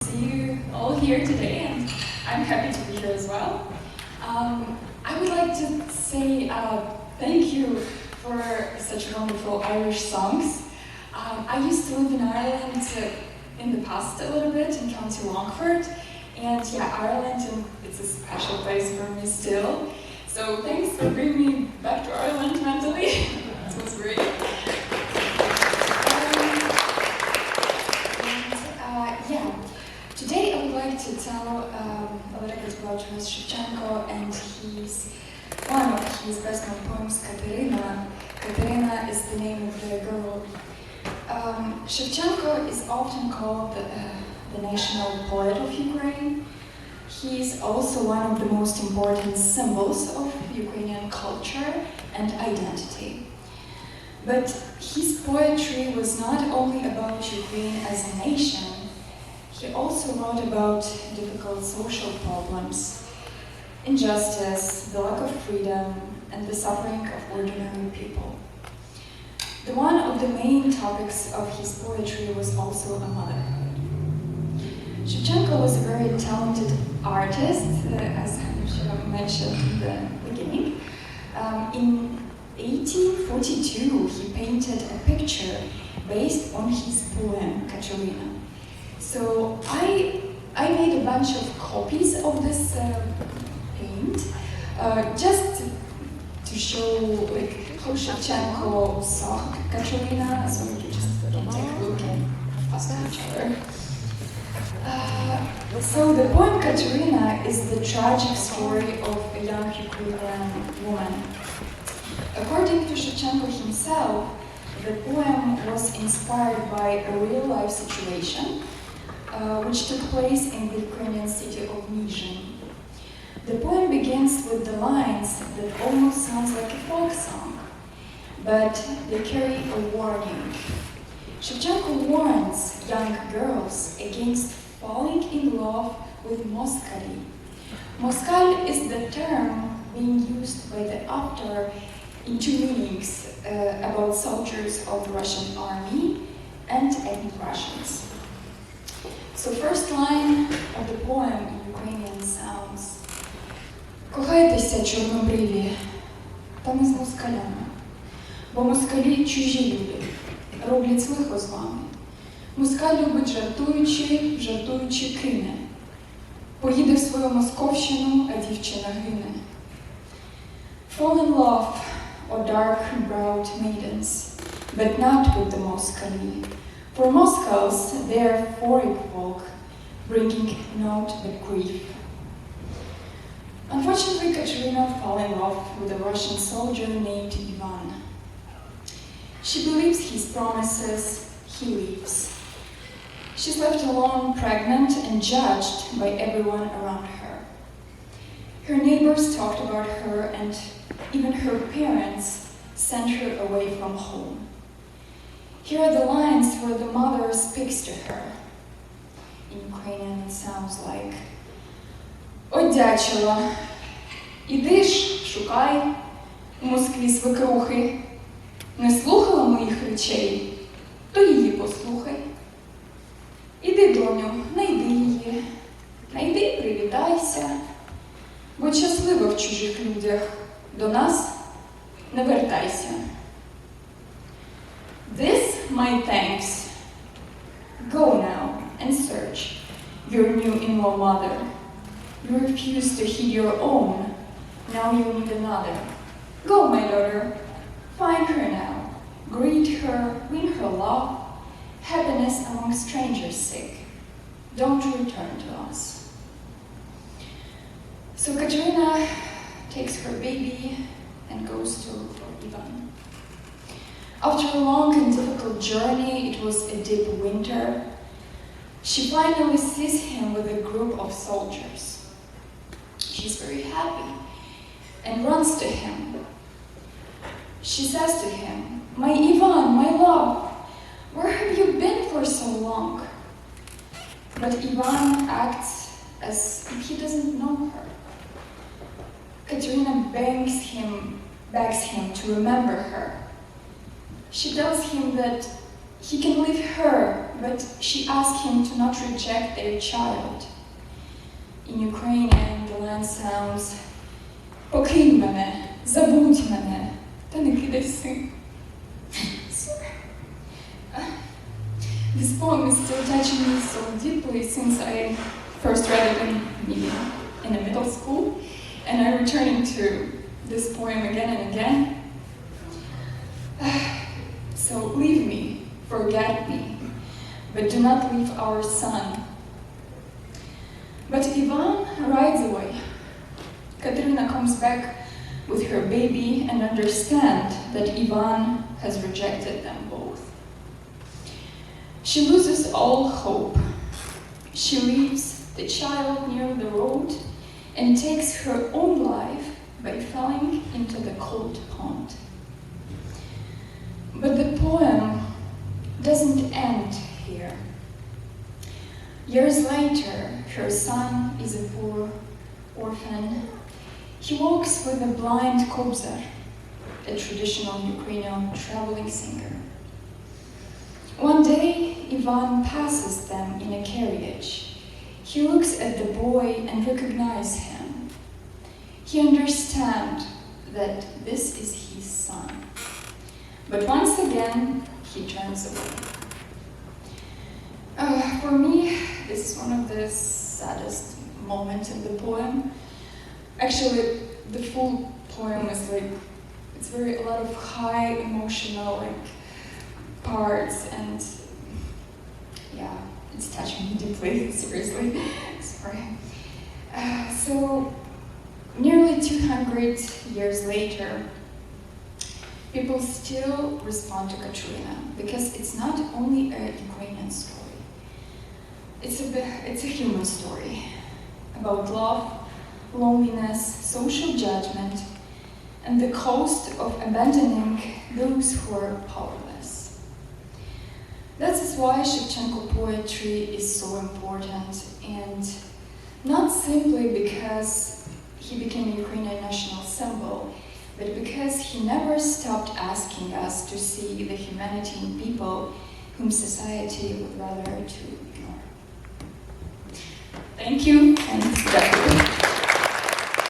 see you all here today, and I'm happy to be here as well. I would like to say thank you for such wonderful Irish songs. I used to live in Ireland in the past a little bit in County Longford, and yeah, Ireland, it's a special place for me still. So thanks for bringing me back to Ireland mentally. It was great. Today I would like to tell a little bit about Shevchenko and one of his best-known poems, Kateryna. Kateryna is the name of the girl. Shevchenko is often called the national poet of Ukraine. He is also one of the most important symbols of Ukrainian culture and identity. But his poetry was not only about Ukraine as a nation. He also wrote about difficult social problems, injustice, the lack of freedom, and the suffering of ordinary people. One of the main topics of his poetry was also motherhood. Shevchenko was a very talented artist, as I mentioned in the beginning. In 1842, he painted a picture based on his poem, Kateryna. So I made a bunch of copies of this paint, just to show how Shevchenko saw Kateryna. So we can just take a look and pass to each other. So the poem Kateryna is the tragic story of a young Ukrainian woman. According to Shevchenko himself, the poem was inspired by a real-life situation which took place in the Ukrainian city of Nizhyn. The poem begins with the lines that almost sounds like a folk song, but they carry a warning. Shevchenko warns young girls against falling in love with moskali. Moskal is the term being used by the author in two meanings about soldiers of the Russian army and ethnic Russians. So first line of the poem in Ukrainian sounds: Кохайтеся, чорнобриві, та не з москалями, бо москалі чужі люди, роблять лихо з вами. Москаль любить жартуючи кине. Поїде в свою московщину, а дівчина гине. Fall in love, O dark-browed maidens, but not with the Moskali. For Moskals, they are foreign folk, bringing naught but grief. Unfortunately, Kateryna fell in love with a Russian soldier named Ivan. She believes his promises, he leaves. She's left alone, pregnant, and judged by everyone around her. Her neighbors talked about her, and even her parents sent her away from home. Here are the lines where the mother speaks to her. In Ukrainian it sounds like: «О, дячила, іди ж, шукай у Москві свекрухи. Не слухала моїх речей, то її послухай. Іди, доню, найди її, найди, привітайся, бо щаслива в чужих людях, до нас не вертайся». This, my thanks. Go now and search your new in-law mother. You refuse to heed your own, now you need another. Go, my daughter, find her now, greet her, win her love, happiness among strangers seek. Don't return to us. So Kateryna takes her baby and goes to Ivan. After a long and difficult journey, it was a deep winter, she finally sees him with a group of soldiers. She's very happy and runs to him. She says to him, "My Ivan, my love, where have you been for so long?" But Ivan acts as if he doesn't know her. Kateryna begs him to remember her. She tells him that he can leave her but she asked him to not reject their child. In Ukrainian, the line sounds "Покинь мене, забудь мене, та не кидай син." This poem is still touching me so deeply since I first read it in the middle school, and I'm returning to this poem again and again. So leave me, forget me, but do not leave our son. But Ivan rides away. Kateryna comes back with her baby and understands that Ivan has rejected them both. She loses all hope. She leaves the child near the road and takes her own life by falling into the cold pond. But the poem doesn't end here. Years later, her son is a poor orphan. He walks with a blind kobzar, a traditional Ukrainian traveling singer. One day, Ivan passes them in a carriage. He looks at the boy and recognizes him. He understands that this is his son. But once again, he turns away. For me, this is one of the saddest moments in the poem. Actually, the full poem is it's a lot of high emotional parts, and yeah, it's touching me deeply, seriously. Sorry. So, nearly 200 years later, people still respond to Kateryna because it's not only a Ukrainian story. It's a human story about love, loneliness, social judgment, and the cost of abandoning those who are powerless. That is why Shevchenko poetry is so important, and not simply because he became a Ukrainian national symbol, but because he never stopped asking us to see the humanity in people whom society would rather to ignore. Thank you.